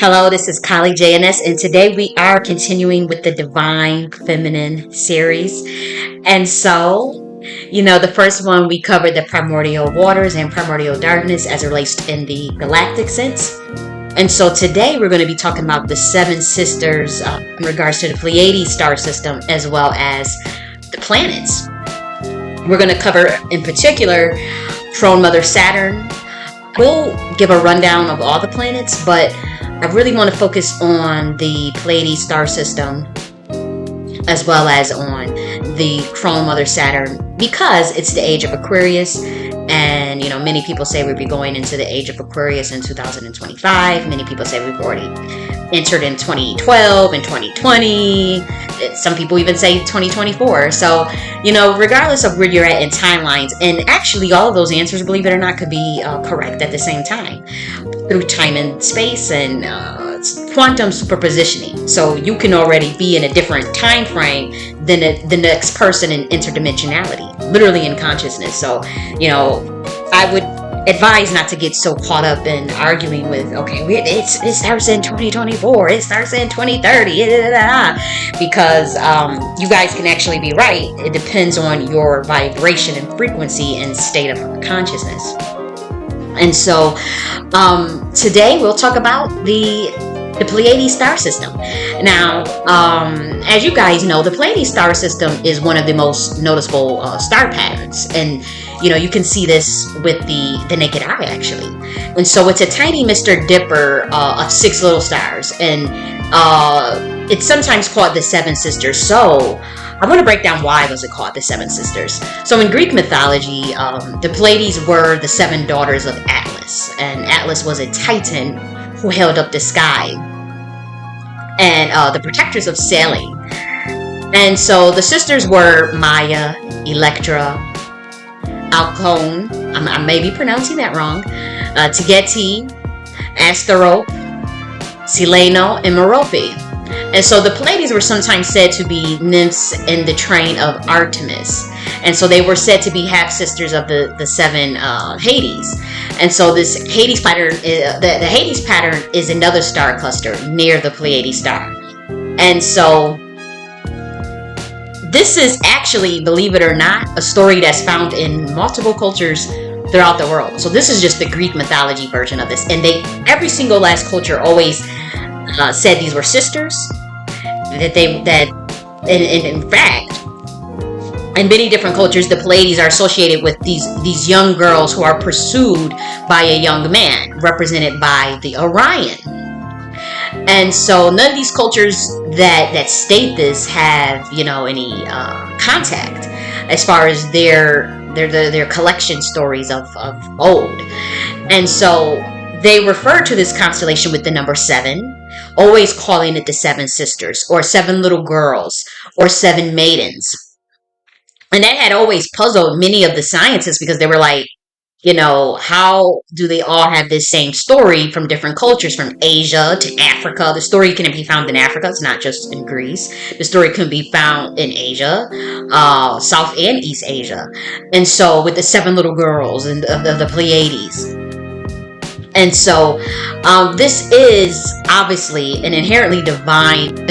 Hello, this is colleague J.N.S, and today we are continuing with the Divine Feminine series. And so, the first one we covered the primordial waters and primordial darkness as it relates in the galactic sense. And so today we're going to be talking about the seven sisters in regards to the Pleiades star system as well as the planets. We're going to cover in particular Crone Mother Saturn. We'll give a rundown of all the planets, but I really want to focus on the Pleiades star system as well as on the Crone Mother Saturn because it's the age of Aquarius. And, many people say we'll be going into the age of Aquarius in 2025. Many people say we've already entered in 2012 and 2020. Some people even say 2024. So, regardless of where you're at in timelines, and actually all of those answers, believe it or not, could be correct at the same time through time and space and quantum superpositioning. So you can already be in a different time frame than the next person in interdimensionality, literally in consciousness. So, I would advise not to get so caught up in arguing with, it starts in 2024, it starts in 2030, because you guys can actually be right. It depends on your vibration and frequency and state of consciousness. And so today we'll talk about the Pleiades star system. Now, as you guys know, the Pleiades star system is one of the most noticeable star patterns. And, you can see this with the naked eye, actually. And so it's a tiny Mr. Dipper of six little stars. And it's sometimes called the Seven Sisters. So I want to break down why was it called the Seven Sisters. So in Greek mythology, the Pleiades were the seven daughters of Atlas. And Atlas was a titan who held up the sky and the protectors of sailing. And so the sisters were Maya, Electra, Alcone, I may be pronouncing that wrong, Tegeti, Astaroth, Sileno, and Merope. And so the Pleiades were sometimes said to be nymphs in the train of Artemis. And so they were said to be half-sisters of the seven Hades. And so this Hades pattern, the Hades pattern is another star cluster near the Pleiades star. And so this is actually, believe it or not, a story that's found in multiple cultures throughout the world. So this is just the Greek mythology version of this. And every single last culture always said these were sisters. In fact, in many different cultures, the Pleiades are associated with these young girls who are pursued by a young man, represented by the Orion. And so none of these cultures that state this have, any contact as far as their collection stories of old. And so they refer to this constellation with the number 7, always calling it the Seven Sisters or seven little girls or seven maidens. And that had always puzzled many of the scientists because they were like, how do they all have this same story from different cultures, from Asia to Africa? The story can be found in Africa. It's not just in Greece. The story can be found in Asia, South and East Asia. And so with the seven little girls and the Pleiades. And so this is obviously an inherently divine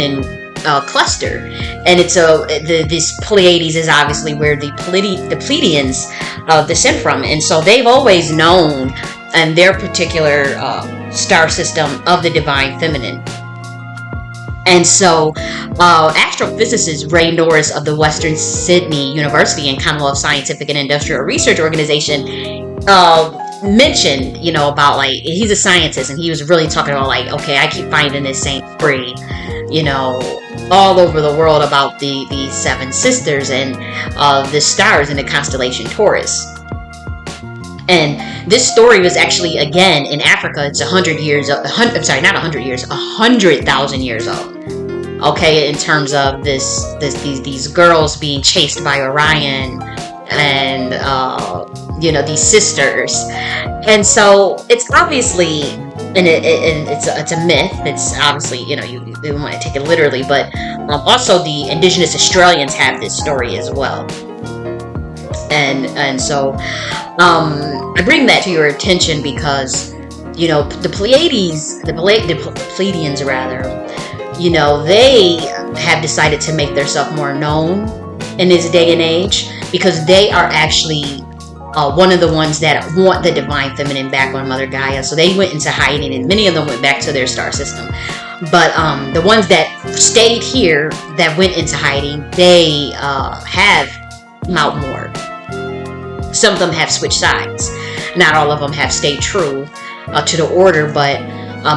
cluster, and it's this Pleiades is obviously where the Pleiadians descend from, and so they've always known in their particular star system of the divine feminine. And so astrophysicist Ray Norris of the Western Sydney University and Commonwealth Scientific and Industrial Research Organization mentioned, about he's a scientist, and he was really talking about I keep finding this same story, all over the world about the seven sisters and the stars in the constellation Taurus. And this story was actually, again, in Africa. It's 100,000 years old. Okay, in terms of these girls being chased by Orion and these sisters. And so it's obviously it's a myth. It's obviously, you don't want to take it literally, but also the indigenous Australians have this story as well. And so I bring that to your attention because the Pleiades, the Pleiadians rather, they have decided to make themselves more known in this day and age, because they are actually one of the ones that want the divine feminine back on Mother Gaia. So they went into hiding, and many of them went back to their star system. But the ones that stayed here, that went into hiding, they have Mount Moore. Some of them have switched sides. Not all of them have stayed true to the order, but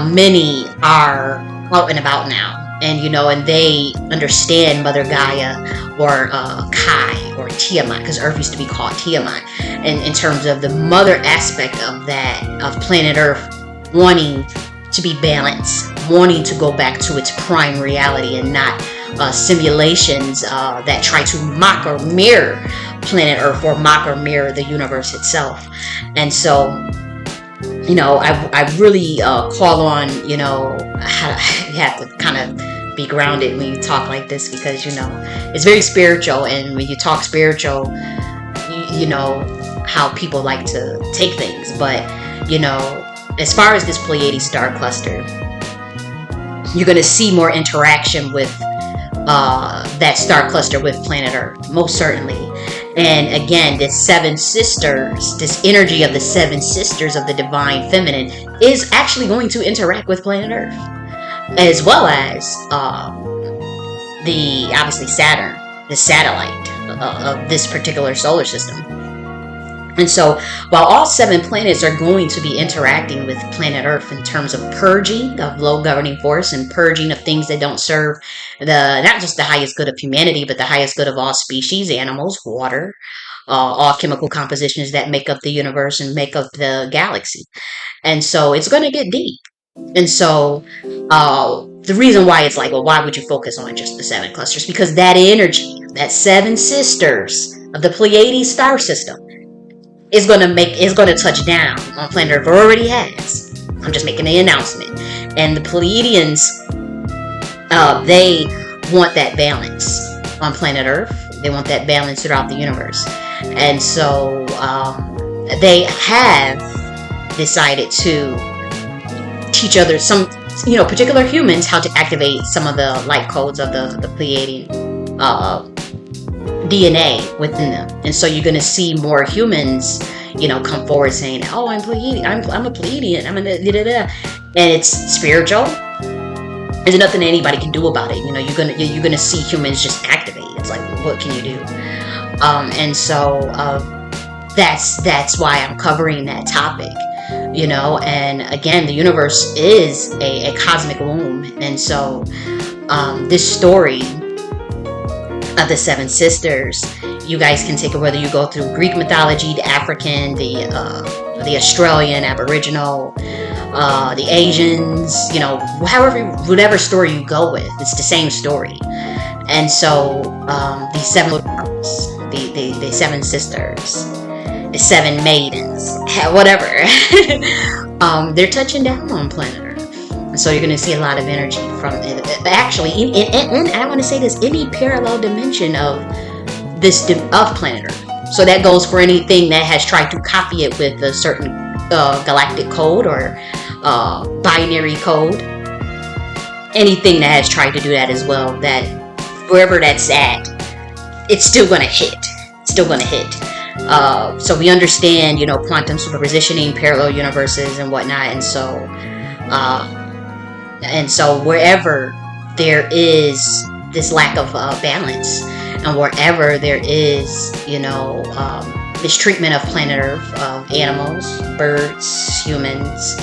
many are out and about now. And they understand Mother Gaia, or Kai, or Tiamat, because Earth used to be called Tiamat, and in terms of the mother aspect of that, of planet Earth wanting to be balanced, wanting to go back to its prime reality, and not simulations that try to mock or mirror planet Earth, or mock or mirror the universe itself. And so I really call on, you have to kind of be grounded when you talk like this, because it's very spiritual, and when you talk spiritual, you know how people like to take things. But as far as this Pleiades star cluster, you're going to see more interaction with that star cluster with planet Earth, most certainly. And again, this seven sisters, this energy of the seven sisters of the divine feminine, is actually going to interact with planet Earth, as well as obviously Saturn, the satellite of this particular solar system. And so, while all seven planets are going to be interacting with planet Earth in terms of purging of low governing force, and purging of things that don't serve not just the highest good of humanity, but the highest good of all species, animals, water, all chemical compositions that make up the universe and make up the galaxy. And so it's going to get deep. And so the reason why it's like, well, why would you focus on just the seven clusters? Because that energy, that seven sisters of the Pleiades star system, is going to touch down on planet Earth, or already has. I'm just making the announcement. And the Pleiadians, they want that balance on planet Earth. They want that balance throughout the universe. And so they have decided to teach others, some particular humans, how to activate some of the light codes of the Pleiadian DNA within them. And so you're going to see more humans come forward saying, oh, I'm Pleiadian, I'm a Pleiadian, I'm a da-da-da. And it's spiritual. There's nothing anybody can do about it. You're gonna see humans just activate. It's like, what can you do? And so that's why I'm covering that topic. And again, the universe is a cosmic womb. And so this story of the seven sisters, you guys can take it whether you go through Greek mythology, the African, the Australian, Aboriginal, the Asians, whatever story you go with, it's the same story. And so these seven, the seven sisters, the seven maidens, whatever, they're touching down on planet Earth. And so you're going to see a lot of energy from it. Actually, and I want to say this, any parallel dimension of planet Earth. So that goes for anything that has tried to copy it with a certain galactic code or binary code. Anything that has tried to do that as well, that wherever that's at, it's still going to hit. So we understand, quantum superpositioning, parallel universes, and whatnot. And so wherever there is this lack of balance, and wherever there is, mistreatment of planet Earth, of animals, birds, humans,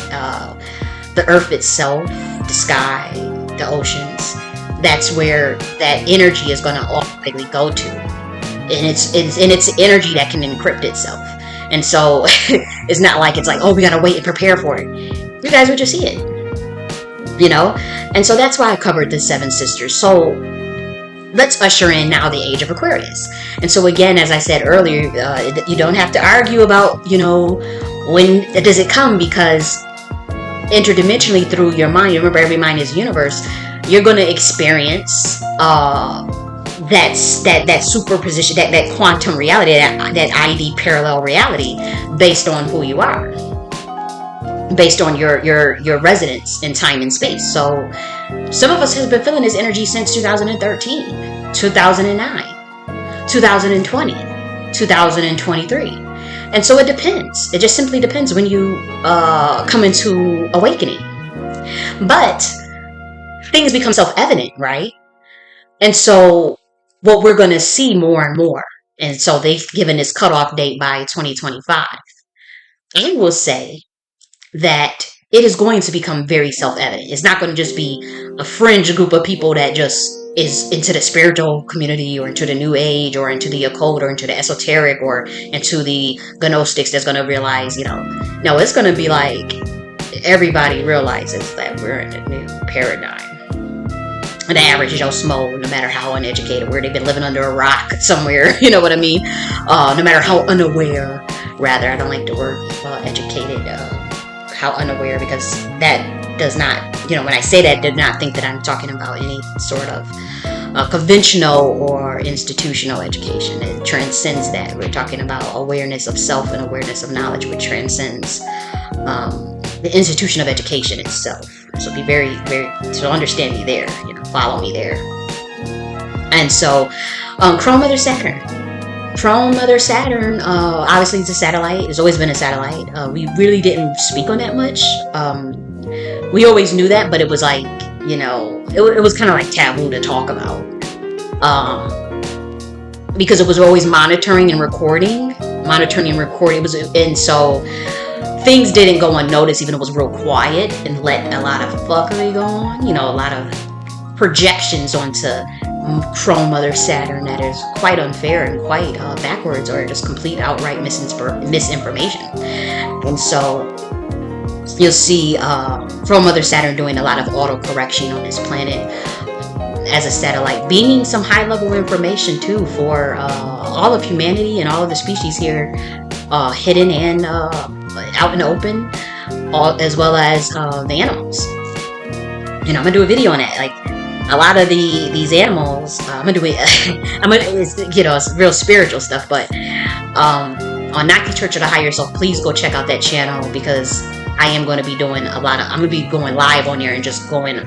the Earth itself, the sky, the oceans, that's where that energy is going to ultimately go to. And it's energy that can encrypt itself. And so it's not like it's like, oh, we got to wait and prepare for it. You guys would just see it. And so that's why I covered the seven sisters. So let's usher in now the age of Aquarius. And so again, as I said earlier, you don't have to argue about, when does it come, because interdimensionally through your mind, remember every mind is a universe, you're going to experience that superposition, that quantum reality, that ID parallel reality based on who you are. based on your residence in time and space. So some of us has been feeling this energy since 2013, 2009, 2020, 2023. And so it depends. It just simply depends when you come into awakening. But things become self-evident, right? And so what we're going to see more and more. And so they've given this cutoff date by 2025. I will say that it is going to become very self-evident. It's not going to just be a fringe group of people that just is into the spiritual community or into the new age or into the occult or into the esoteric or into the gnostics that's going to realize, no, it's going to be like everybody realizes that we're in a new paradigm. The average Joe Smo, no matter how uneducated, where they've been living under a rock somewhere, you know what I mean? No matter how unaware, rather, I don't like the word educated, how unaware, because that does not, when I say that, do not think that I'm talking about any sort of conventional or institutional education. It transcends that. We're talking about awareness of self and awareness of knowledge, which transcends the institution of education itself. So be very, very, so understand me there, follow me there. And so, Crone Mother Saturn. Crone Mother Saturn, obviously it's a satellite. It's always been a satellite. We really didn't speak on that much. We always knew that, but it was like, it was kind of like taboo to talk about. Because it was always monitoring and recording. And so things didn't go unnoticed, even though it was real quiet, and let a lot of fuckery go on. A lot of projections onto Crone Mother Saturn that is quite unfair and quite backwards, or just complete outright misinformation. And so you'll see Crone Mother Saturn doing a lot of auto-correction on this planet as a satellite, beaming some high-level information too for all of humanity and all of the species here, hidden and out in the open, as well as the animals. I'm gonna do a video on that. Like a lot of these animals, I'm gonna do it. It's real spiritual stuff. But on Naki Church of the Higher Self, please go check out that channel, because I am going to be doing I'm gonna be going live on there and just doing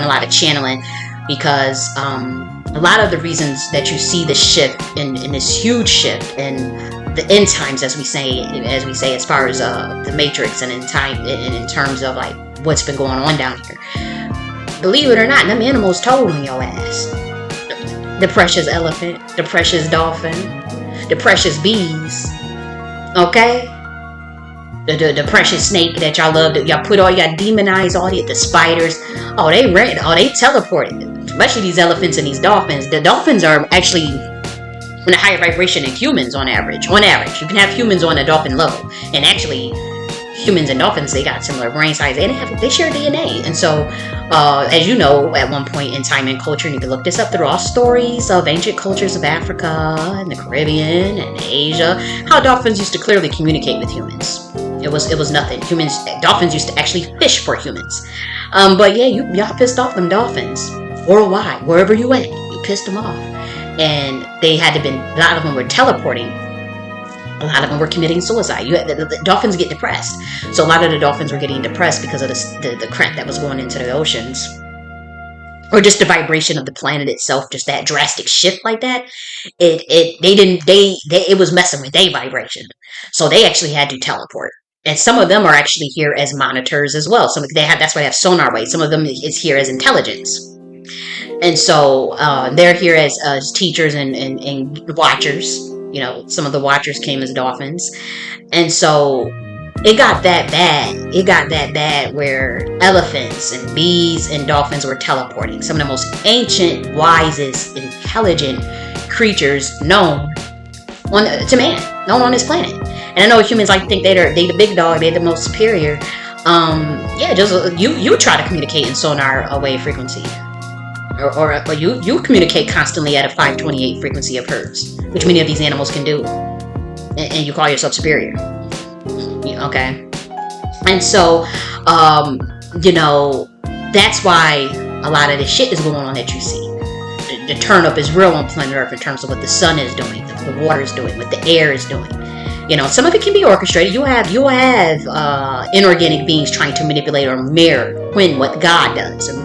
a lot of channeling, because a lot of the reasons that you see the shift in this huge shift in the end times, as we say, as far as the Matrix, and in terms of like what's been going on down here. Believe it or not, them animals told on your ass. The precious elephant, the precious dolphin, the precious bees, okay? The precious snake that y'all love, that y'all put all y'all demonized, all the spiders. Oh, they teleported. Especially these elephants and these dolphins. The dolphins are actually in a higher vibration than humans on average. On average, you can have humans on a dolphin level, and actually, humans and dolphins, they got similar brain size, and they share DNA. And so, as you know, at one point in time and culture, and you can look this up, there are stories of ancient cultures of Africa and the Caribbean and Asia, how dolphins used to clearly communicate with humans. It was nothing. Dolphins used to actually fish for humans. But yeah, y'all pissed off them dolphins worldwide, wherever you went, you pissed them off. And they had to been, a lot of them were teleporting. A lot of them were committing suicide. The dolphins get depressed. So a lot of the dolphins were getting depressed because of the crap that was going into the oceans. Or just the vibration of the planet itself, just that drastic shift like that. It was messing with their vibration. So they actually had to teleport. And some of them are actually here as monitors as well. That's why they have sonar waves. Some of them is here as intelligence. And so they're here as teachers and watchers. Some of the watchers came as dolphins. And so it got that bad. It got that bad where elephants and bees and dolphins were teleporting. Some of the most ancient, wisest, intelligent creatures known to man, known on this planet. And I know humans like to think they the big dog, they're the most superior. Just you try to communicate in sonar wave frequency. Or you communicate constantly at a 528 frequency of hertz, which many of these animals can do, and you call yourself superior. Okay, and so that's why a lot of this shit is going on that you see. The turn up is real on planet Earth in terms of what the sun is doing, the water is doing, what the air is doing. Some of it can be orchestrated. You have inorganic beings trying to manipulate or mirror what God does, or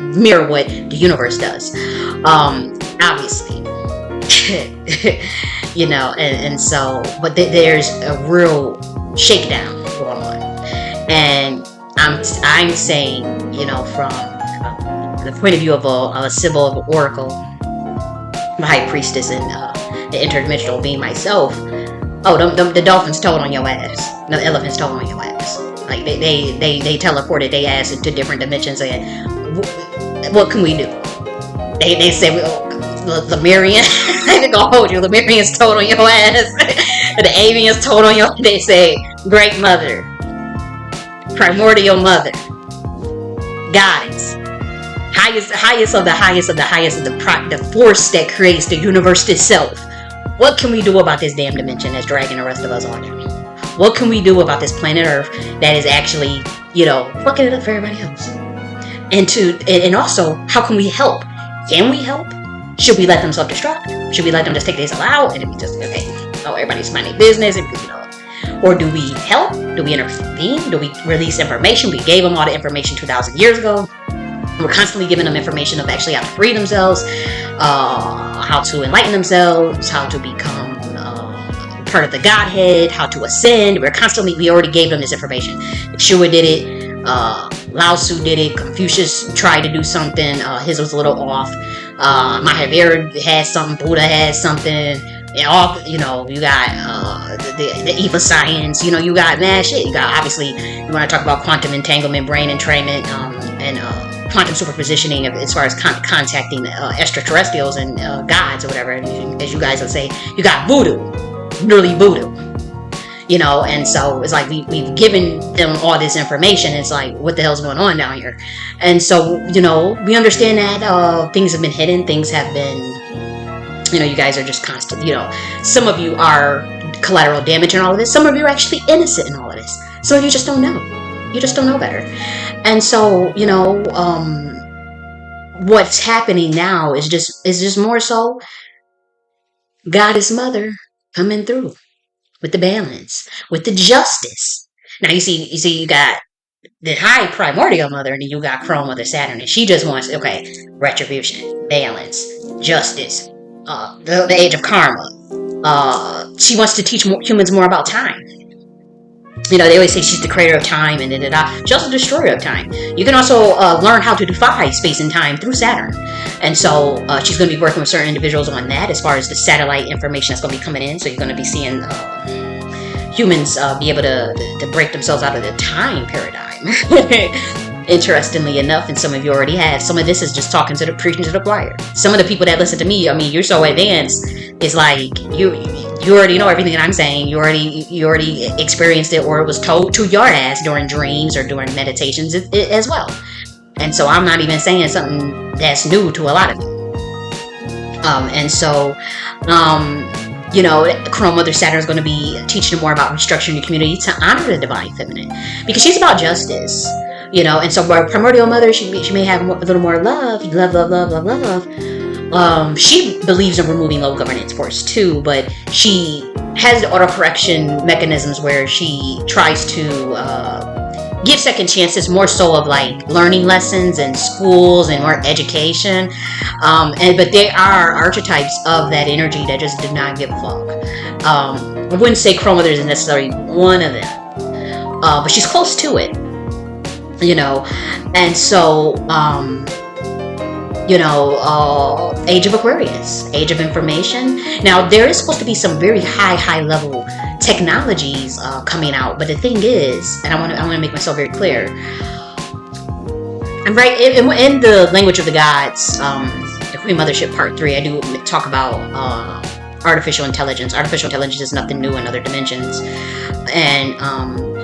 mirror what the universe does. Obviously, and so, but there's a real shakedown going on, and I'm saying, from the point of view of a symbol of an oracle, the high priestess, and the interdimensional being myself. Oh, the dolphins told on your ass. The elephants told on your ass. Like they teleported their ass into different dimensions. And what can we do? They say, Lemurian. I'm gonna hold you. Lemurians told on your ass. The avians told on your. They say, Great Mother, Primordial Mother, Goddess, highest of the highest of the highest of the force that creates the universe itself. What can we do about this damn dimension that's dragging the rest of us on down? What can we do about this planet Earth that is actually, fucking it up for everybody else? And also, how can we help? Can we help? Should we let them self-destruct? Should we let them just take this out and we just, everybody's minding business, or do we help? Do we intervene? Do we release information? We gave them all the information 2,000 years ago. We're constantly giving them information of actually how to free themselves, how to enlighten themselves, how to become part of the Godhead, how to ascend. We already gave them this information. Yeshua did it. Lao Tzu did it. Confucius tried to do something. His was a little off. Mahavira had something. Buddha had something. And you got the Eva science. You got mad shit. You got, obviously, you want to talk about quantum entanglement, brain entrainment, and quantum superpositioning as far as contacting extraterrestrials and gods or whatever, as you guys would say. You got voodoo, literally voodoo, and so it's like we've given them all this information. It's like, what the hell's going on down here? And so, we understand that things have been hidden, things have been, you guys are just constant, some of you are collateral damage in all of this, some of you are actually innocent in all of this, some of you just don't know. You just don't know better. And so, what's happening now is just more so Goddess Mother coming through with the balance, with the justice. Now you see you got the high primordial mother, and then you got Crone Mother Saturn, and she just wants, retribution, balance, justice, the age of karma. She wants to teach humans more about time. They always say she's the creator of time, and she's also the destroyer of time. You can also learn how to defy space and time through Saturn. And so she's going to be working with certain individuals on that as far as the satellite information that's going to be coming in. So you're going to be seeing humans be able to break themselves out of the time paradigm. Interestingly enough, and some of you already have, some of this is just preaching to the choir. Some of the people that listen to me, you're so advanced, it's like you already know everything that I'm saying. You already experienced it, or it was told to your ass during dreams or during meditations as well. And so I'm not even saying something that's new to a lot of you. And so, Crone Mother Saturn is going to be teaching more about restructuring your community to honor the divine feminine, because she's about justice. And so our primordial mother, she may have a little more love. She believes in removing low governance force too, but she has the autocorrection mechanisms where she tries to give second chances, more so of like learning lessons in schools and more education. But there are archetypes of that energy that just did not give a fuck. I wouldn't say Crone Mother is necessarily one of them, but she's close to it. And so, Age of Aquarius, Age of Information. Now, there is supposed to be some very high level technologies coming out, but the thing is, and I want to make myself very clear, I'm right in the language of the gods, the Queen Mothership Part 3. I do talk about artificial intelligence. Artificial intelligence is nothing new in other dimensions, and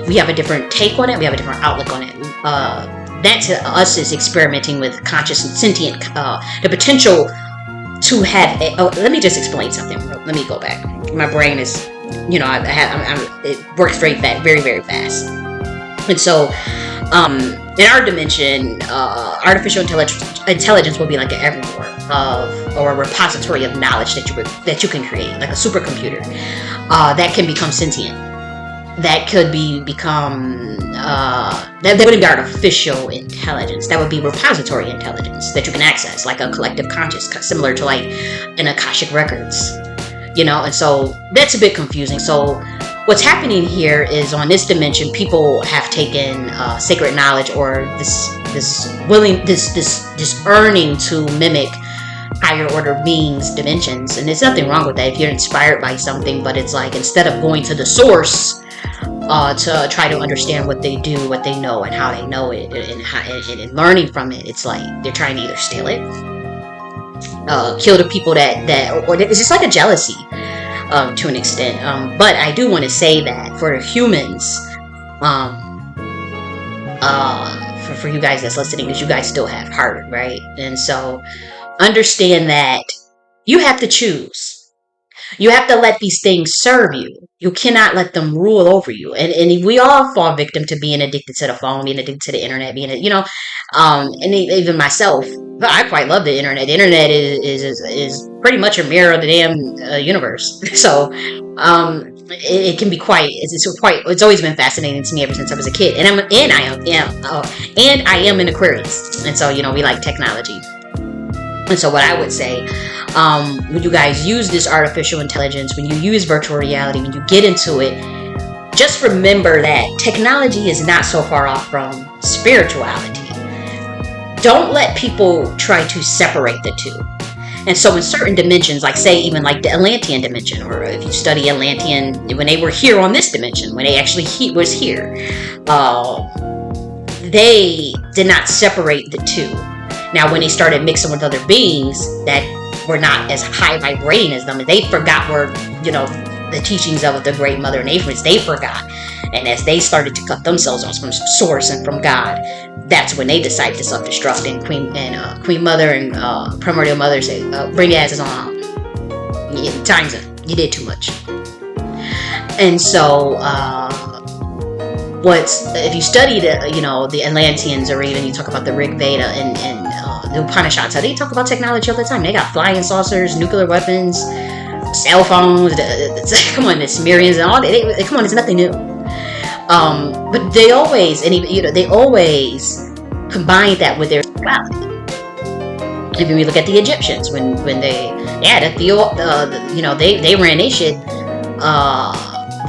we have a different take on it. We have a different outlook on it. That to us is experimenting with conscious and sentient, the potential to have. Let me just explain something. Let me go back. My brain is, it works very fast, very very fast, and so in our dimension, artificial intelligence will be like an everywhere of or a repository of knowledge that you can create, like a supercomputer that can become sentient. That could become that wouldn't be artificial intelligence. That would be repository intelligence that you can access, like a collective conscious, similar to like an Akashic records, And so that's a bit confusing. So what's happening here is on this dimension, people have taken sacred knowledge or this earning to mimic higher order beings dimensions, and there's nothing wrong with that if you're inspired by something. But it's like, instead of going to the source to try to understand what they do, what they know, and how they know it, and learning from it, it's like they're trying to either steal it, kill the people or it's just like a jealousy to an extent. But I do want to say that for humans, for you guys that's listening, because you guys still have heart, right? And so understand that you have to choose. You have to let these things serve you. You cannot let them rule over you. And we all fall victim to being addicted to the phone, being addicted to the internet, and even myself. But I quite love the internet. The internet is pretty much a mirror of the damn universe. So it can be it's always been fascinating to me ever since I was a kid. And I am an Aquarius. And so, we like technology. And so what I would say, when you guys use this artificial intelligence, when you use virtual reality, when you get into it, just remember that technology is not so far off from spirituality. Don't let people try to separate the two. And so in certain dimensions, like say even like the Atlantean dimension, or if you study Atlantean, when they were here on this dimension, when they actually was here, they did not separate the two. Now, when they started mixing with other beings that were not as high vibrating as them, they forgot the teachings of the Great Mother Nature. They forgot. And as they started to cut themselves off from source and from God, that's when they decided to self-destruct. And Queen Mother and Primordial Mother say, bring your asses on. Time's up. You did too much. And so, if you study the Atlanteans, or even you talk about the Rig Veda and the Upanishads, they talk about technology all the time. They got flying saucers, nuclear weapons, cell phones. Come on, the Sumerians and all that. Come on, it's nothing new. But they always combine that with their spirituality. If you look at the Egyptians, when they ran their shit,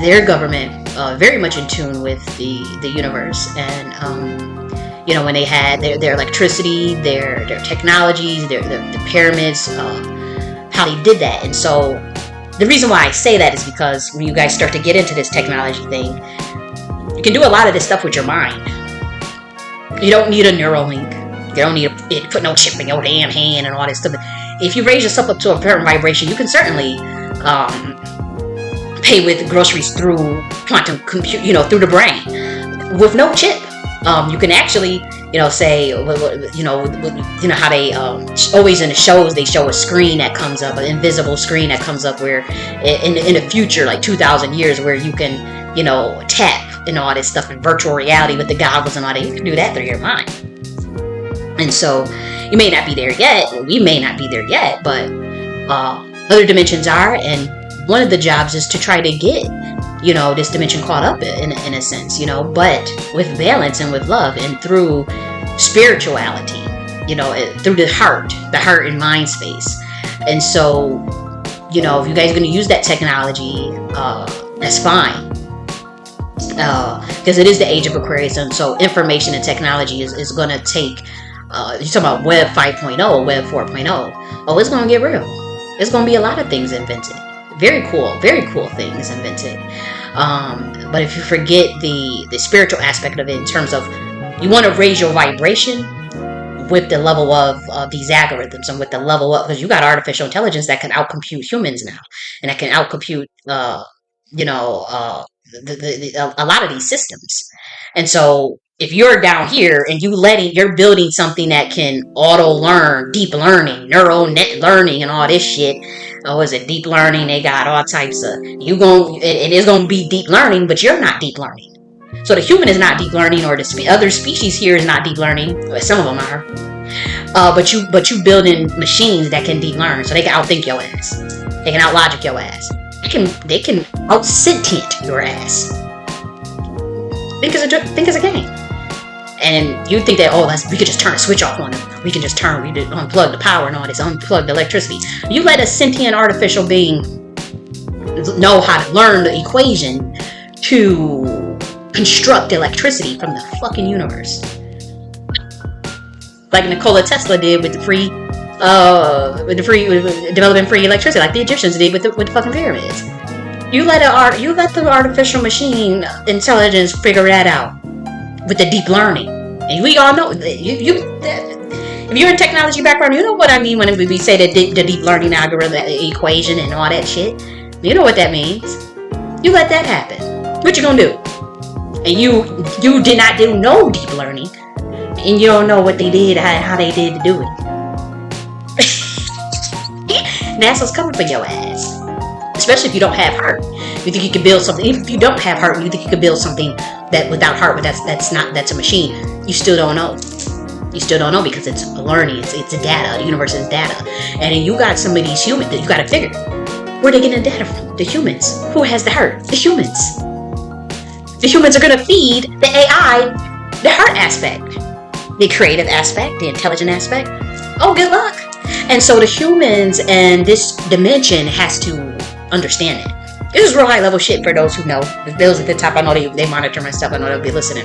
their government very much in tune with the universe, and when they had their electricity, their technologies, the pyramids, how they did that. And so the reason why I say that is because when you guys start to get into this technology thing, you can do a lot of this stuff with your mind. You don't need a neural link. You don't need to put no chip in your damn hand and all this stuff. If you raise yourself up to a certain vibration, you can certainly pay with groceries through quantum compute, through the brain with no chip. You can actually, say, how they always in the shows, they show a screen that comes up, an invisible screen that comes up where in the future, like 2,000 years, where you can, tap and all this stuff in virtual reality with the goggles and all that. You can do that through your mind. And so you may not be there yet. We may not be there yet, but other dimensions are. And one of the jobs is to try to get, this dimension caught up in a sense, but with balance and with love and through spirituality, through the heart and mind space. And so, if you guys are going to use that technology, that's fine. Because it is the age of Aquarius, and so information and technology is going to take, you're talking about Web 5.0, Web 4.0. Oh, it's going to get real. There's going to be a lot of things invented. Very cool things invented. But if you forget the spiritual aspect of it, in terms of you want to raise your vibration with the level of these algorithms, and with the level of, because you got artificial intelligence that can outcompute humans now, and that can outcompute a lot of these systems. And so if you're down here and you're building something that can auto learn, deep learning, neural net learning, and all this shit. Oh, is it deep learning? They got all types of, it is gonna be deep learning, but you're not deep learning. So the human is not deep learning, or the other species here is not deep learning. Some of them are. But you building machines that can deep learn, so they can outthink your ass. They can outlogic your ass. They can out sentient your ass. Think as a game. And you think that, oh, we could just turn a switch off on them. We can just unplug the power and all this, unplug the electricity. You let a sentient artificial being know how to learn the equation to construct electricity from the fucking universe. Like Nikola Tesla did with developing free electricity, like the Egyptians did with the fucking pyramids. You let the artificial machine intelligence figure that out with the deep learning. And we all know, if you're in technology background, you know what I mean when we say the deep learning algorithm equation and all that shit. You know what that means. You let that happen. What you gonna do? And you did not do no deep learning, and you don't know what they did, how they did to do it. NASA's coming for your ass. Especially if you don't have heart. You think you can build something. Even if you don't have heart, you think you can build something that without heart, but that's a machine. You still don't know. You still don't know because it's learning. It's a data. The universe is data. And then you got some of these humans that you got to figure. Where are they getting the data from? The humans. Who has the heart? The humans. The humans are going to feed the AI the heart aspect, the creative aspect, the intelligent aspect. Oh, good luck. And so the humans and this dimension has to understand it. This is real high level shit for those who know. Those at the top, I know they monitor my stuff. I know they'll be listening.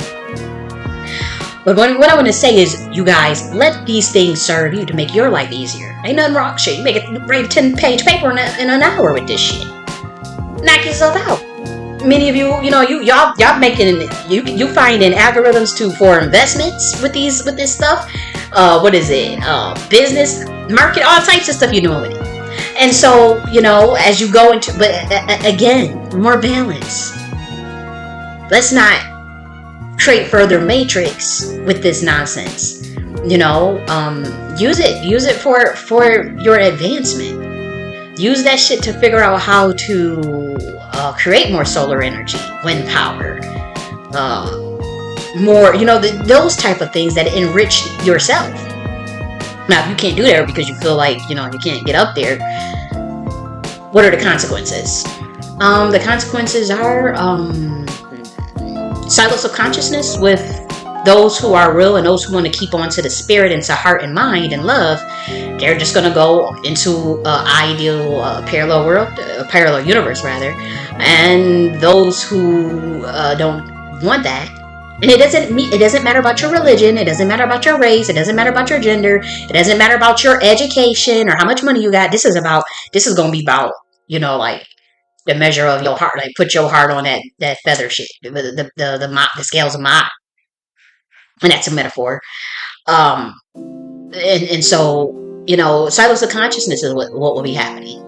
But what I want to say is, you guys, let these things serve you to make your life easier. Ain't nothing wrong with shit. You make it, write a 10-page paper in an hour with this shit. Knock yourself out. Many of y'all making, you finding algorithms for investments with this stuff. What is it? Business, market, all types of stuff you're doing with it. And so, as you go into, but again, more balance. Let's not create further matrix with this nonsense. Use it for your advancement. Use that shit to figure out how to create more solar energy, wind power, more, those type of things that enrich yourself. Now, if you can't do that because you feel like, you can't get up there, what are the consequences? The consequences are silos of consciousness with those who are real and those who want to keep on to the spirit and to heart and mind and love. They're just going to go into ideal parallel world, parallel universe rather. And those who don't want that. And it doesn't matter about your religion. It doesn't matter about your race. It doesn't matter about your gender. It doesn't matter about your education or how much money you got. This is going to be about, like the measure of your heart. Like put your heart on that feather shit, the scales of Ma'at. And that's a metaphor. And so, silos of consciousness is what will be happening.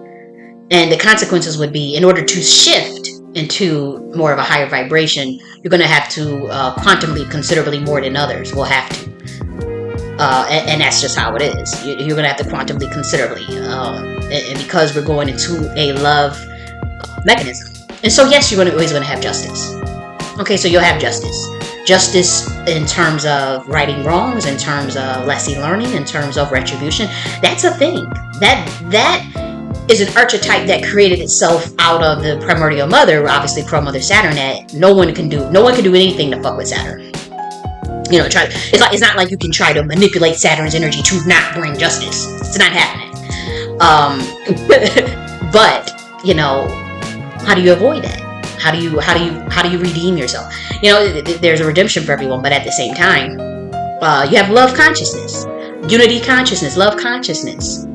And the consequences would be, in order to shift into more of a higher vibration, you're going to have to quantum leap considerably more than others will have to. And that's just how it is. You're going to have to quantum leap considerably. And because we're going into a love mechanism. And so, yes, you're always going to have justice. Okay, so you'll have justice. Justice in terms of righting wrongs, in terms of lesson learning, in terms of retribution. That's a thing. That is an archetype that created itself out of the primordial mother, obviously pro-mother Saturn, that no one can do anything to fuck with Saturn. It's not like you can try to manipulate Saturn's energy to not bring justice. It's not happening. But, how do you avoid that? How do you redeem yourself? There's a redemption for everyone, but at the same time, you have love consciousness, unity consciousness, love consciousness.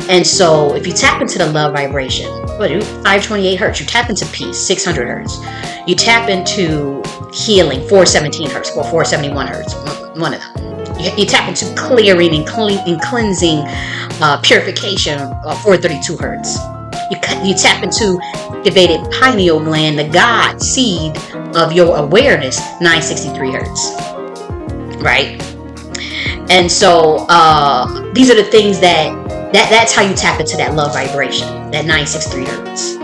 And so if you tap into the love vibration, 528 hertz, you tap into peace, 600 hertz. You tap into healing, 417 hertz, or 471 hertz, one of them. You tap into clearing and cleansing, purification, 432 hertz. You tap into activated pineal gland, the God seed of your awareness, 963 hertz. Right? And so these are the things that's how you tap into that love vibration, that 963 hertz,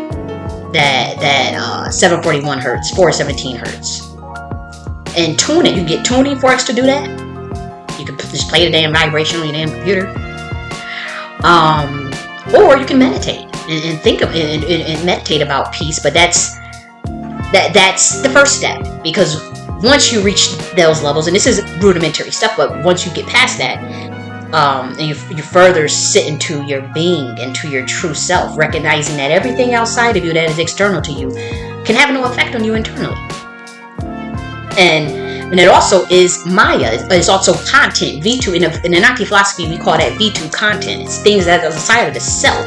that 741 hertz, 417 hertz. and tune it. You get tuning forks to do that. You can just play the damn vibration on your damn computer. Or you can meditate and think of and meditate about peace. But that's the first step, because once you reach those levels, and this is rudimentary stuff, but once you get past that, and you further sit into your being, into your true self, recognizing that everything outside of you that is external to you can have no effect on you internally. And it also is Maya. It's also content. V2 in Anunnaki philosophy, we call that V2 content. It's things that are outside of the self.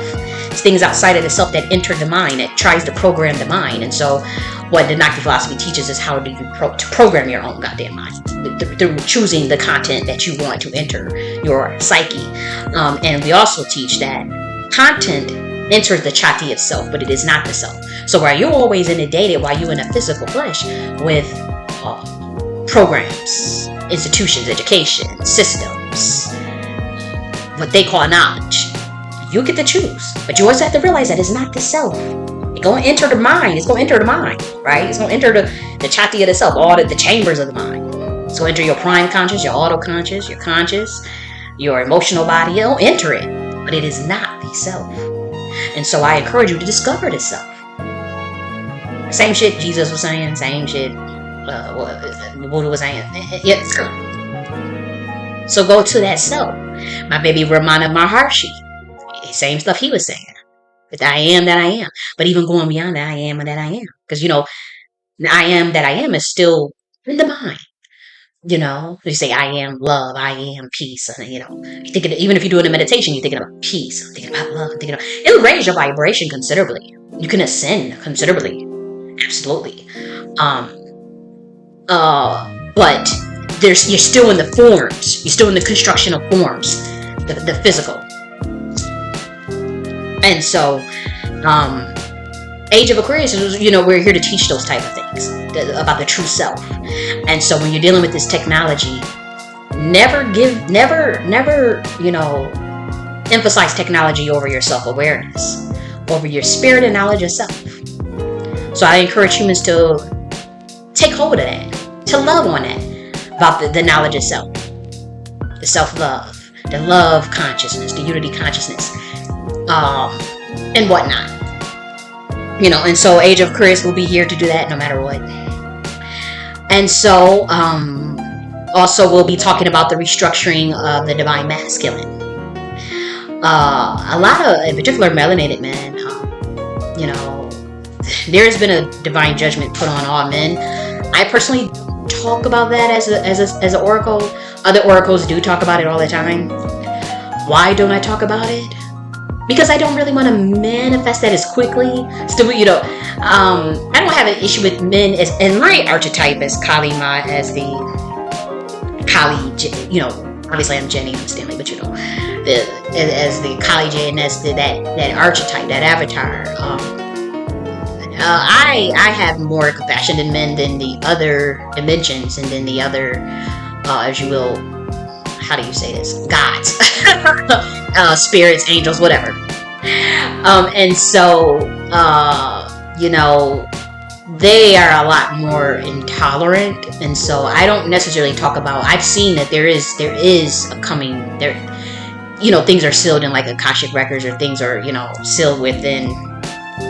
It's things outside of the self that enter the mind, that tries to program the mind. And so what the Anunnaki philosophy teaches is how do you program your own goddamn mind through choosing the content that you want to enter your psyche. And we also teach that content enters the chati of self, but it is not the self. So while you're always inundated, while you're in a physical flesh with programs, institutions, education, systems, what they call knowledge, you get to choose. But you always have to realize that it's not the self. It's going to enter the mind. It's going to enter the mind, right? It's going to enter the chati of the self, all the chambers of the mind. It's going to enter your prime conscious, your auto-conscious, your conscious, your emotional body. It'll enter it, but it is not the self. And so I encourage you to discover the self. Same shit Jesus was saying, same shit Buddha was saying. So go to that self. My baby Ramana Maharshi, same stuff he was saying. That I am that I am. But even going beyond that, I am that I am. Because, the I am that I am is still in the mind. You say, I am love, I am peace. And, you think even if you're doing a meditation, you're thinking about peace, I'm thinking about love, it'll raise your vibration considerably. You can ascend considerably. Absolutely. But you're still in the forms. You're still in the construction of forms, the physical. And so, Age of Aquarius is, we're here to teach those type of things about the true self. And so when you're dealing with this technology, never emphasize technology over your self-awareness, over your spirit and knowledge of self. So I encourage humans to take hold of that, to love on that, about the knowledge of self, the self-love, the love consciousness, the unity consciousness, and whatnot. And so Age of Aquarius will be here to do that no matter what. And so, also we'll be talking about the restructuring of the divine masculine. A lot of, in particular, melanated men, there's been a divine judgment put on all men. I personally talk about that as an oracle. Other oracles do talk about it all the time. Why don't I talk about it? Because I don't really want to manifest that as quickly. Still, I don't have an issue with men and my archetype as Kali Ma, as the Kali, obviously I'm Jenny, I'm Stanley, but as the Kali J.N.S, that archetype, that avatar. I have more compassion in men than the other dimensions and then the other, as you will, how do you say this? Gods, spirits, angels, whatever. And so, they are a lot more intolerant. And so I don't necessarily talk about, I've seen that there is a coming, things are sealed in like Akashic records, or things are, sealed within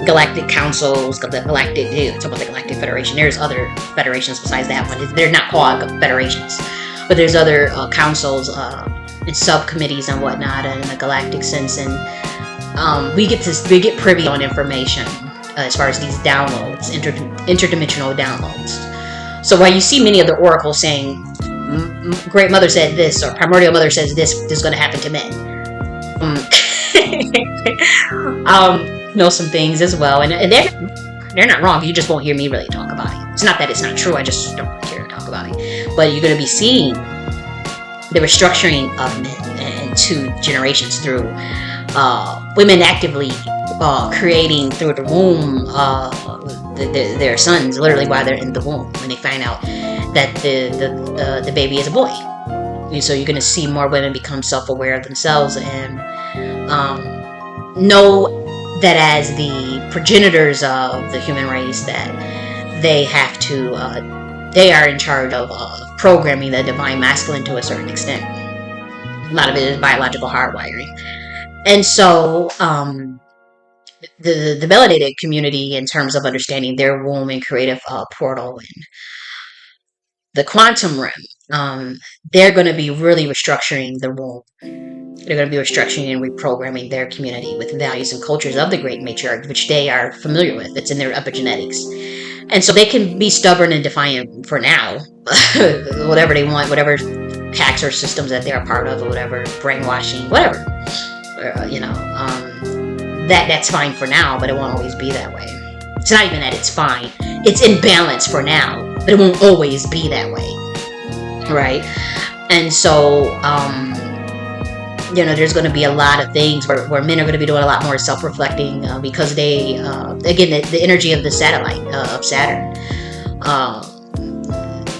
galactic councils, the galactic federation. There's other federations besides that one. They're not called federations. But there's other councils and subcommittees and whatnot in the galactic sense, and we get privy on information as far as these downloads, interdimensional downloads. So while you see many of the oracles saying, Great Mother said this, or Primordial Mother says this is going to happen to men, know some things as well, and they're not wrong. You just won't hear me really talk about it. It's not that it's not true. I just don't really care to talk about it. But you're going to be seeing the restructuring of men and 2 generations through women actively creating through the womb their sons, literally while they're in the womb, when they find out that the baby is a boy. And so you're going to see more women become self-aware of themselves and know that as the progenitors of the human race, that they have to they are in charge of programming the divine masculine to a certain extent. A lot of it is biological hardwiring. And so the validated community, in terms of understanding their womb and creative portal and the quantum realm, they're going to be really restructuring the womb. They're going to be restructuring and reprogramming their community with values and cultures of the great matriarch, which they are familiar with. It's in their epigenetics. And so they can be stubborn and defiant for now, whatever they want, whatever packs or systems that they're a part of, or whatever brainwashing, whatever. That's fine for now, but it won't always be that way. It's not even that it's fine. It's in balance for now, but it won't always be that way. Right? And so, there's going to be a lot of things where men are going to be doing a lot more self-reflecting because they, again, the energy of the satellite, of Saturn,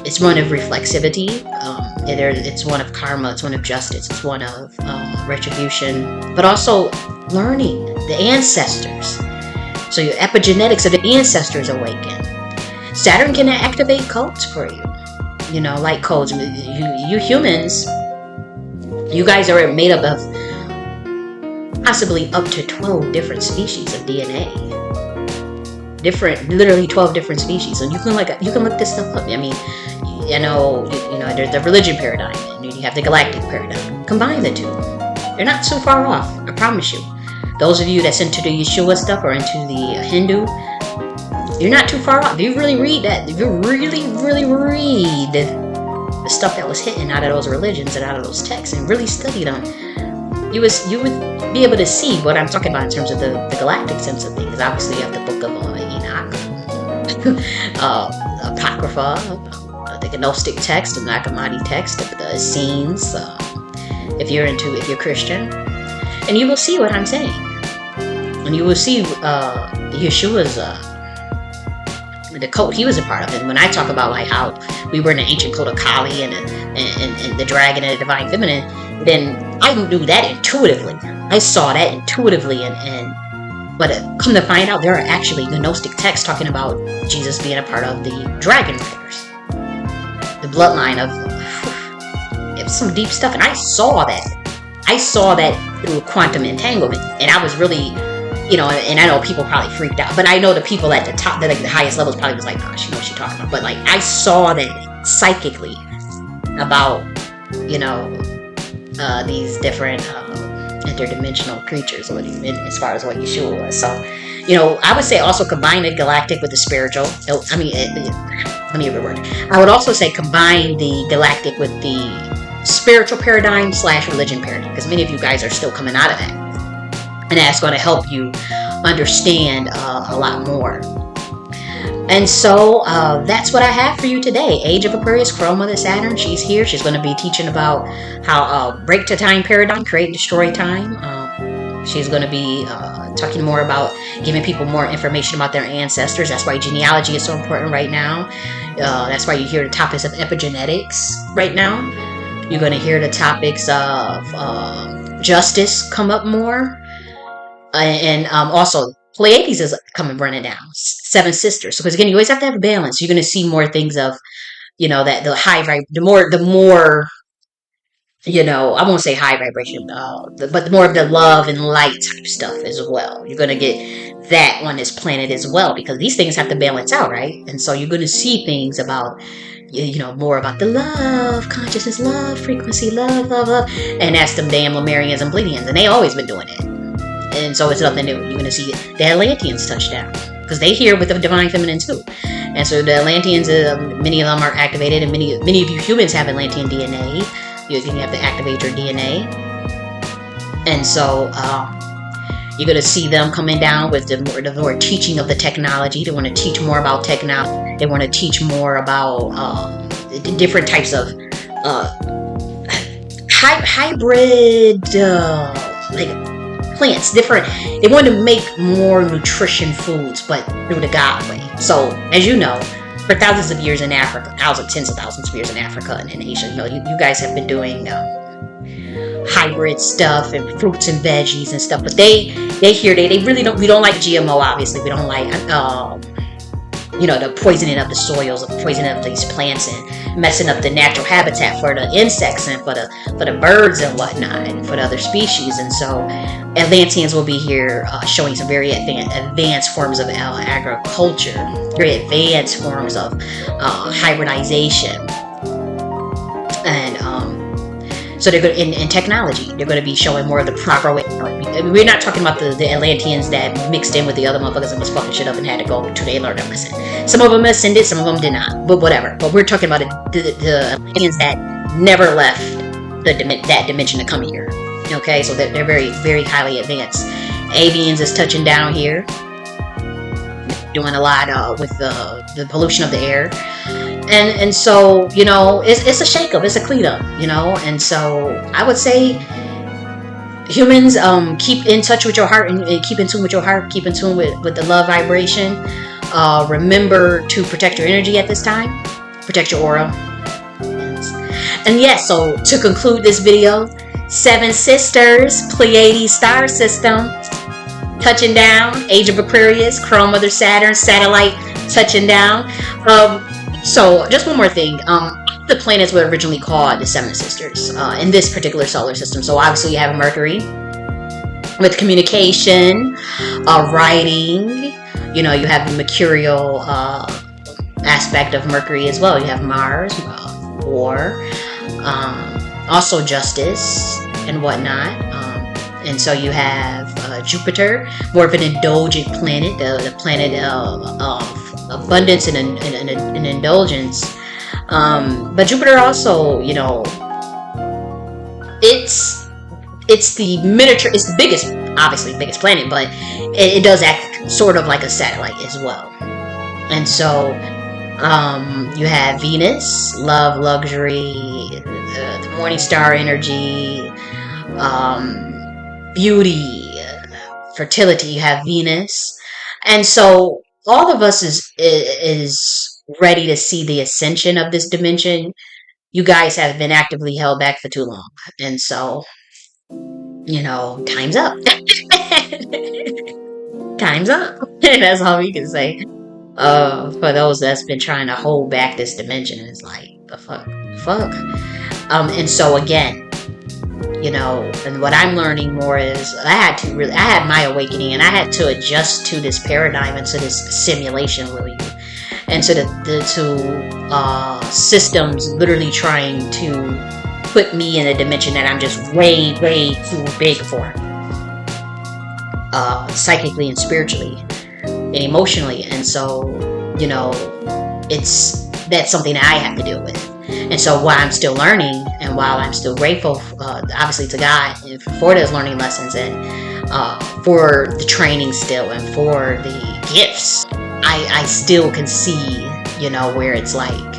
it's one of reflexivity. It's one of karma. It's one of justice. It's one of retribution, but also learning the ancestors. So your epigenetics of the ancestors awaken. Saturn can activate codes for you. Like codes. You humans, you guys are made up of possibly up to 12 different species of DNA. Literally 12 different species. And you can look this stuff up. I mean, there's the religion paradigm, and you have the galactic paradigm. Combine the two. They're not so far off, I promise you. Those of you that's into the Yeshua stuff or into the Hindu, you're not too far off. If you really read that, if you really, really read the stuff that was hidden out of those religions and out of those texts and really study them, you would be able to see what I'm talking about in terms of the galactic sense of things. Obviously, you have the book of Enoch, Apocrypha, the Gnostic text, the Nakamati text, the Essenes, if you're Christian, and you will see what I'm saying, and you will see Yeshua's the cult he was a part of. And when I talk about like how we were in an ancient cult of Kali and the dragon and the divine feminine, then I knew that intuitively. I saw that intuitively, but come to find out, there are actually Gnostic texts talking about Jesus being a part of the dragon riders, the bloodline of it was some deep stuff. And I saw that through quantum entanglement, and I was really, and I know people probably freaked out, but I know the people at the top, the highest levels, probably was like, "Gosh, you know what she's talking about." But like, I saw that psychically about, these different interdimensional creatures, as far as what Yeshua was. So, I would say also combine the galactic with the spiritual. Let me reword. I would also say combine the galactic with the spiritual paradigm / religion paradigm, because many of you guys are still coming out of that, and that's going to help you understand a lot more. And so that's what I have for you today. Age of Aquarius, Crone, Mother Saturn. She's here. She's going to be teaching about how break to time paradigm, create and destroy time. She's going to be talking more about giving people more information about their ancestors. That's why genealogy is so important right now. That's why you hear the topics of epigenetics right now. You're going to hear the topics of justice come up more. And also, Pleiades is coming running down. 7 sisters. Because again, you always have to have a balance. You're going to see more things of, that the high the more, I won't say high vibration, but the more of the love and light type stuff as well. You're going to get that on this planet as well, because these things have to balance out, right? And so you're going to see things about, more about the love, consciousness, love, frequency, love, and that's them damn Lemurians and Pleiadians, and they always been doing it. And so it's nothing new. You're going to see the Atlanteans touch down, because they here with the divine feminine too. And so the Atlanteans, many of them are activated, and many of you humans have Atlantean DNA. You have to activate your DNA. And so you're going to see them coming down with the more teaching of the technology. They want to teach more about technology. They want to teach more about the different types of hybrid plants, different. They want to make more nutrition foods, but through the God way. So, as you know, for thousands of years in Africa, tens of thousands of years in Africa and in Asia, you guys have been doing hybrid stuff and fruits and veggies and stuff. But they really don't. We don't like GMO. Obviously, we don't like the poisoning of the soils, the poisoning of these plants, and messing up the natural habitat for the insects and for the birds and whatnot, and for the other species. And so Atlanteans will be here showing some very advanced forms of agriculture, very advanced forms of hybridization, and so they're good in technology. They're going to be showing more of the proper way. We're not talking about the Atlanteans that mixed in with the other motherfuckers and was fucking shit up and had to go to they learn a lesson. Some of them ascended, some of them did not. But whatever. But we're talking about the Atlanteans that never left that dimension to come here. Okay, so they're very, very highly advanced. Avians is touching down here, doing a lot with the pollution of the air. And so, it's a shakeup, it's a cleanup, and so I would say humans, keep in touch with your heart and keep in tune with your heart, keep in tune with the love vibration. Remember to protect your energy at this time, protect your aura. And yes, so to conclude this video, 7 sisters, Pleiades star system, touching down, age of Aquarius, Crone, Mother Saturn, satellite touching down. So just one more thing. The planets were originally called the 7 sisters in this particular solar system. So obviously you have Mercury with communication, writing. You have the mercurial aspect of Mercury as well. You have Mars, war, also justice and whatnot. And so you have Jupiter, more of an indulgent planet, the planet of abundance and indulgence. But Jupiter also, it's the miniature, it's the biggest, obviously biggest planet, but it does act sort of like a satellite as well. And so you have Venus, love, luxury, the morning star energy, beauty, fertility. You have Venus. And so all of us is ready to see the ascension of this dimension. You guys have been actively held back for too long. And so, time's up. Time's up. That's all we can say. For those that's been trying to hold back this dimension, it's like, the fuck. And so again, and what I'm learning more is I had my awakening, and I had to adjust to this paradigm and to this simulation, really, and to the systems literally trying to put me in a dimension that I'm just way, way too big for, psychically and spiritually and emotionally. And so, that's something that I have to deal with. And so while I'm still learning, and while I'm still grateful, obviously, to God for those learning lessons, and for the training still, and for the gifts, I still can see, where it's like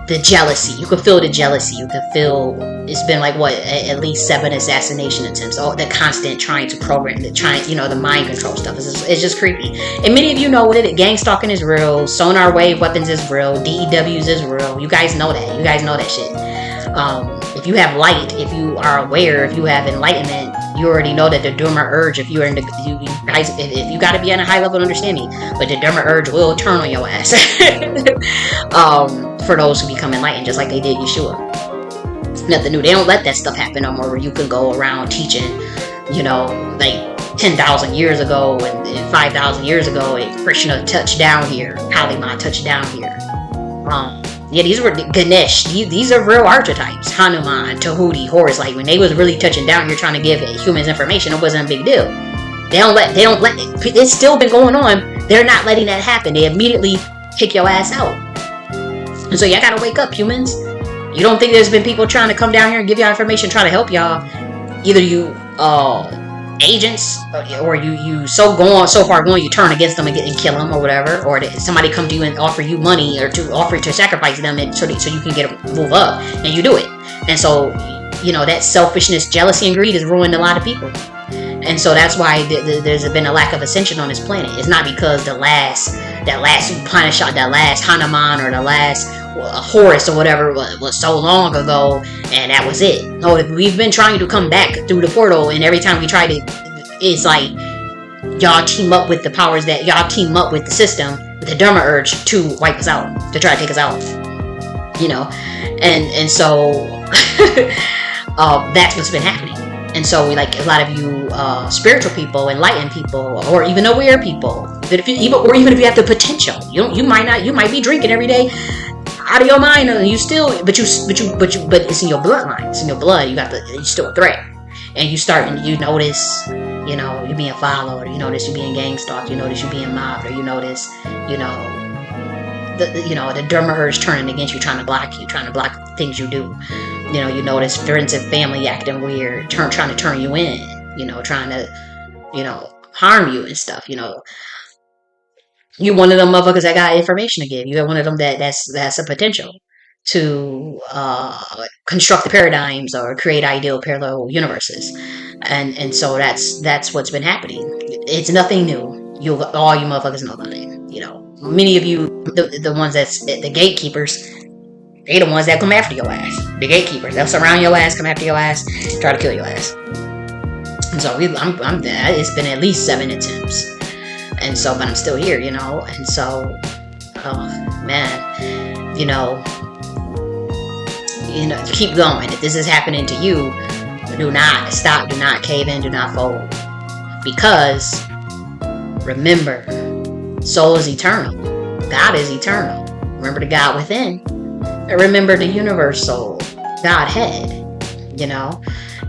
the jealousy. You can feel the jealousy. You can feel it's been like at least 7 assassination attempts. Oh, the constant trying to program, the mind control stuff. It's just creepy. And many of you know what it is. Gang stalking is real. Sonar wave weapons is real. DEWs is real. You guys know that. You guys know that shit. If you have light, if you are aware, if you have enlightenment, you already know that the Dharma urge, if you are if you got to be on a high level of understanding, but the Dharma urge will turn on your ass. For those who become enlightened, just like they did Yeshua. Nothing new. They don't let that stuff happen no more, where you can go around teaching, like 10,000 years ago and 5,000 years ago, Krishna touched down here, Kali Ma touched down here. Yeah, these were Ganesh. These are real archetypes. Hanuman, Tahuti, Horus. Like when they was really touching down here trying to give humans information, it wasn't a big deal. They don't let it's still been going on. They're not letting that happen. They immediately kick your ass out. And so y'all gotta wake up, humans. You don't think there's been people trying to come down here and give y'all information, trying to help y'all? Either you agents, or you so far gone you turn against them and kill them or whatever, or somebody come to you and offer you money, or to offer to sacrifice them, and so you can move up, and you do it. And so that selfishness, jealousy, and greed has ruined a lot of people. And so that's why there's been a lack of ascension on this planet. It's not because that last Upanishad, that last Hanuman, or the last Horus or whatever was so long ago, and that was it. No, we've been trying to come back through the portal, and every time we try to, it's like y'all team up with the powers that y'all team up with the system the Dharma urge to wipe us out, to try to take us out, you know. And so that's what's been happening. And so, like, a lot of you spiritual people, enlightened people, or even aware people, even if you have the potential, you might be drinking every day out of your mind, and you still, but it's in your bloodline, it's in your blood. You're still a threat, and you notice, you're being followed, you notice you're being gang stalked, you notice you're being mobbed, or you notice, the Dharma urge turning against you, trying to block things you do. You notice friends and family acting weird, trying to turn you in, trying to, harm you and stuff. You're one of them motherfuckers that got information to give. You're one of them that's a potential to construct the paradigms or create ideal parallel universes, and so that's what's been happening. It's nothing new. All you motherfuckers know about it. Many of you, the ones that's the gatekeepers. They the ones that come after your ass. The gatekeepers. They'll surround your ass, come after your ass, try to kill your ass. And so it's been at least 7 attempts. And so, but I'm still here, And so, oh man, keep going. If this is happening to you, do not stop, do not cave in, do not fold. Because remember, soul is eternal. God is eternal. Remember the God within. Remember the universal Godhead,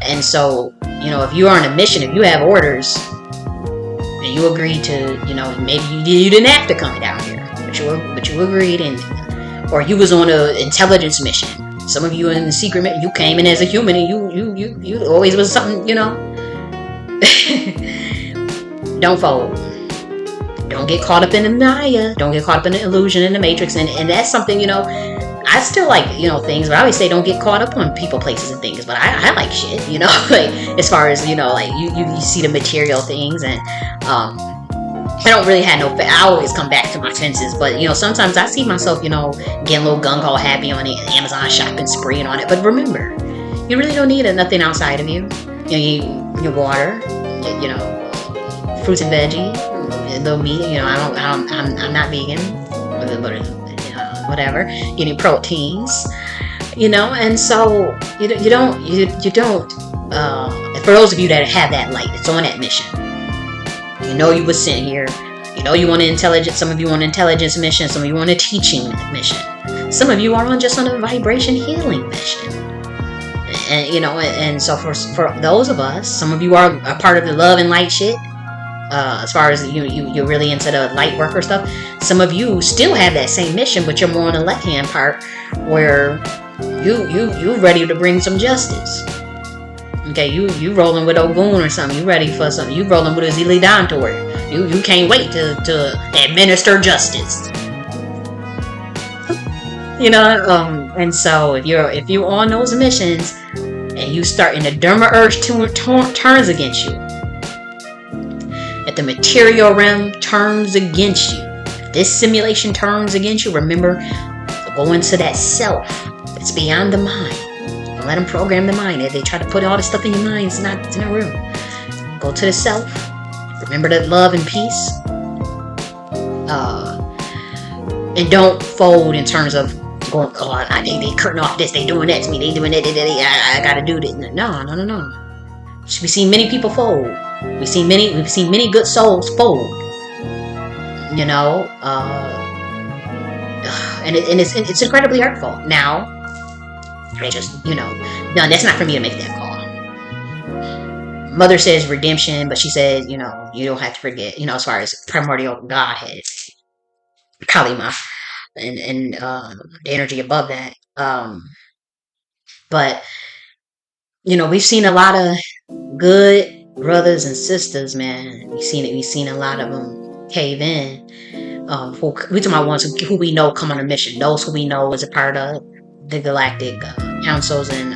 and so, if you are on a mission, if you have orders, and you agreed to, maybe you didn't have to come down here, but you agreed, or you was on an intelligence mission. Some of you in the secret mission, you came in as a human, and you always was something, Don't fold. Don't get caught up in the Maya. Don't get caught up in the illusion in the matrix, and that's something, I still like, things, but I always say don't get caught up on people, places, and things. But I like shit, like as far as, like you see the material things, and I don't really have I always come back to my senses, but sometimes I see myself, getting a little gung-ho happy on the Amazon shopping spree and on it. But remember, you really don't need nothing outside of you. Your water, fruits and veggies, a little meat. I'm not vegan, but whatever, getting proteins, and so you don't for those of you that have that light, it's on that mission, you were sent here, you want an intelligence, some of you on an intelligence mission, some of you on a teaching mission, some of you are just on a vibration healing mission, and and so for those of us, some of you are a part of the love and light shit. As far as you're really into the light worker stuff. Some of you still have that same mission, but you're more on the left hand part, where you ready to bring some justice. Okay, you rolling with Ogun or something. You ready for something? You rolling with a Zili Dantor. You can't wait to administer justice. And so if you're on those missions and you start in the Dharma urge turns against you. If the material realm turns against you, if this simulation turns against you, remember, go into that self. It's beyond the mind. Don't let them program the mind. If they try to put all this stuff in your mind, it's not real. Go to the self. Remember that love and peace. And don't fold in terms of going, they cutting off this, they doing that to me, they doing that, I gotta do this. No. We've seen many people fold. We've seen many good souls fold. And it's incredibly hurtful. Now, no, that's not for me to make that call. Mother says redemption, but she says, you don't have to forget, as far as primordial Godhead, Kalima, and the energy above that. But we've seen a lot of good brothers and sisters, man. We've seen a lot of them cave in. We talking about ones who we know come on a mission. Those who we know as a part of the galactic councils and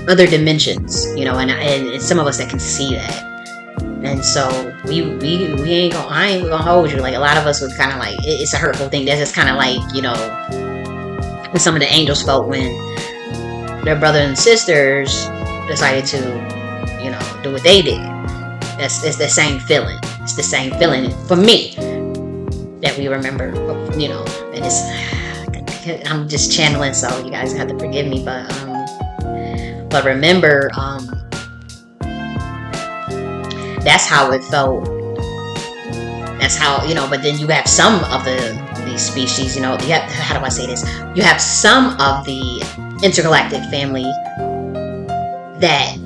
other dimensions, and some of us that can see that. And so we ain't gonna, I ain't gonna hold you. Like, a lot of us was kind of like, it's a hurtful thing. That's just kind of like, what some of the angels felt when their brothers and sisters decided to, do what they did. It's the same feeling. It's the same feeling for me. that we remember, and it's, I'm just channeling, so you guys have to forgive me, but remember, that's how it felt. That's how, but then you have some of these species, you have, how do I say this? You have some of the intergalactic family that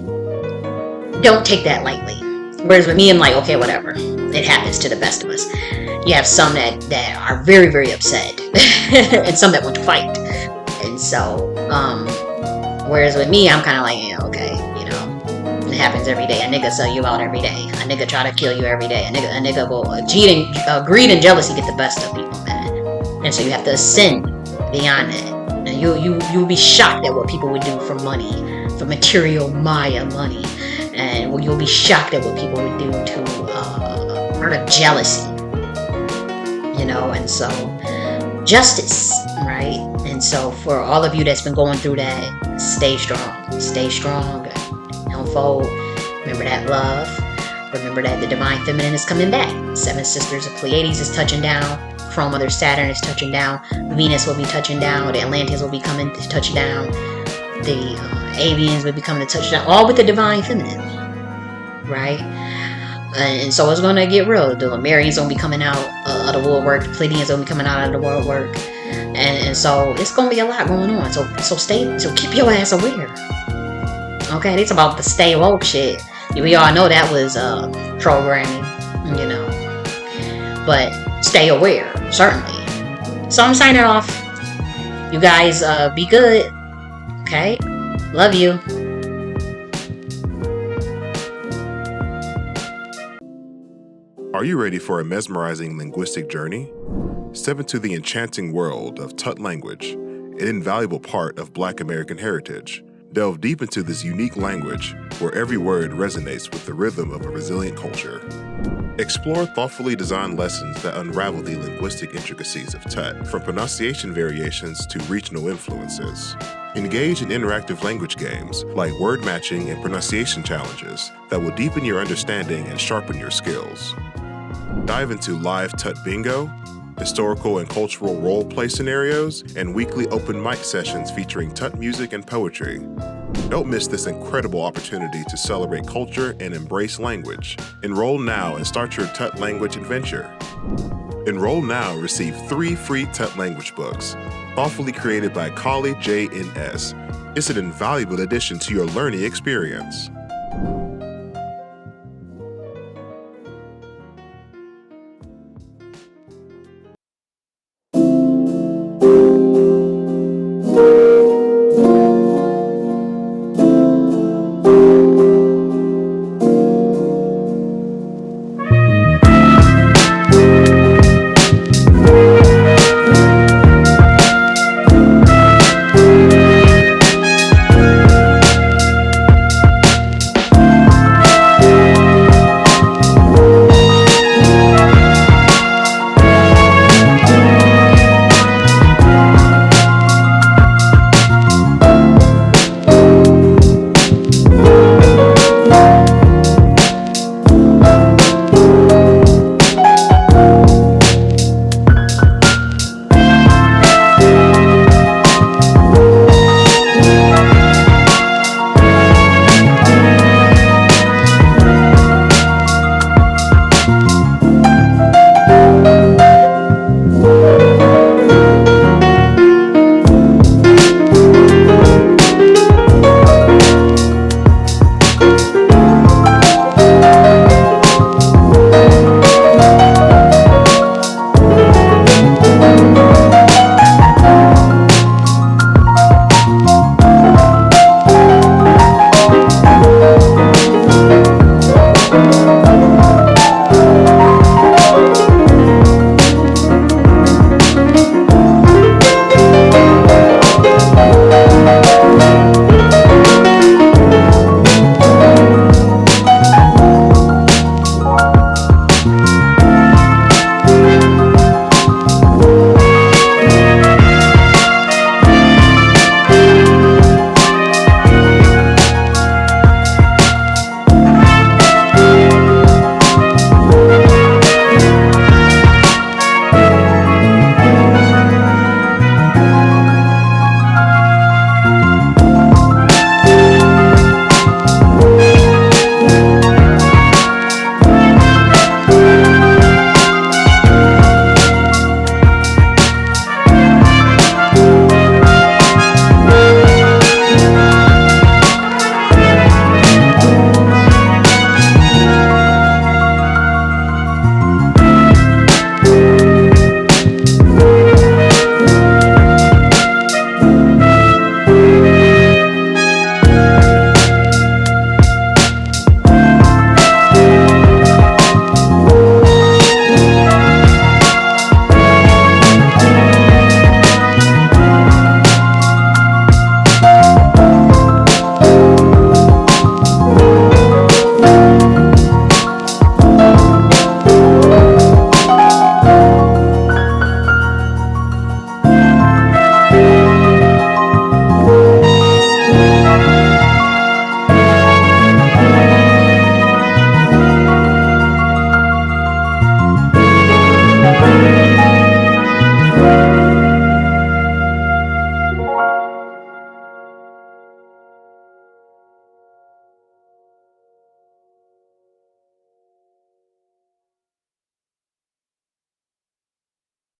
don't take that lightly. Whereas with me, I'm like, okay, whatever. It happens to the best of us. You have some that are very, very upset, and some that want to fight. And so, whereas with me, I'm kind of like, yeah, okay, it happens every day. A nigga sell you out every day. A nigga try to kill you every day. A nigga will greed and jealousy get the best of people, man. And so you have to ascend beyond that. And you'll be shocked at what people would do for money, for material Maya money. And you'll be shocked at what people would do to out of jealousy, and so justice, right? And so for all of you that's been going through that, stay strong, don't fold. Remember that love. Remember that the divine feminine is coming back. 7 sisters of Pleiades is touching down. Crone mother Saturn is touching down. Venus will be touching down. The Atlanteans will be coming to touch down. The avians will be coming to touch down, all with the divine feminine, right? And so it's going to get real. The Lemurians going to be coming out of the woodwork. The Pleiadians going to be coming out of the woodwork. And so it's going to be a lot going on. So keep your ass aware. Okay, it's about the stay woke shit. We all know that was programming, But stay aware, certainly. So I'm signing off. You guys be good. Okay? Love you. Are you ready for a mesmerizing linguistic journey? Step into the enchanting world of Tut language, an invaluable part of Black American heritage. Delve deep into this unique language where every word resonates with the rhythm of a resilient culture. Explore thoughtfully designed lessons that unravel the linguistic intricacies of Tut, from pronunciation variations to regional influences. Engage in interactive language games like word matching and pronunciation challenges that will deepen your understanding and sharpen your skills. Dive into live Tut bingo, historical and cultural role-play scenarios, and weekly open mic sessions featuring Tut music and poetry. Don't miss this incredible opportunity to celebrate culture and embrace language. Enroll now and start your Tut language adventure. Enroll now and receive 3 free Tut language books, thoughtfully created by colleague J.N.S. It's an invaluable addition to your learning experience.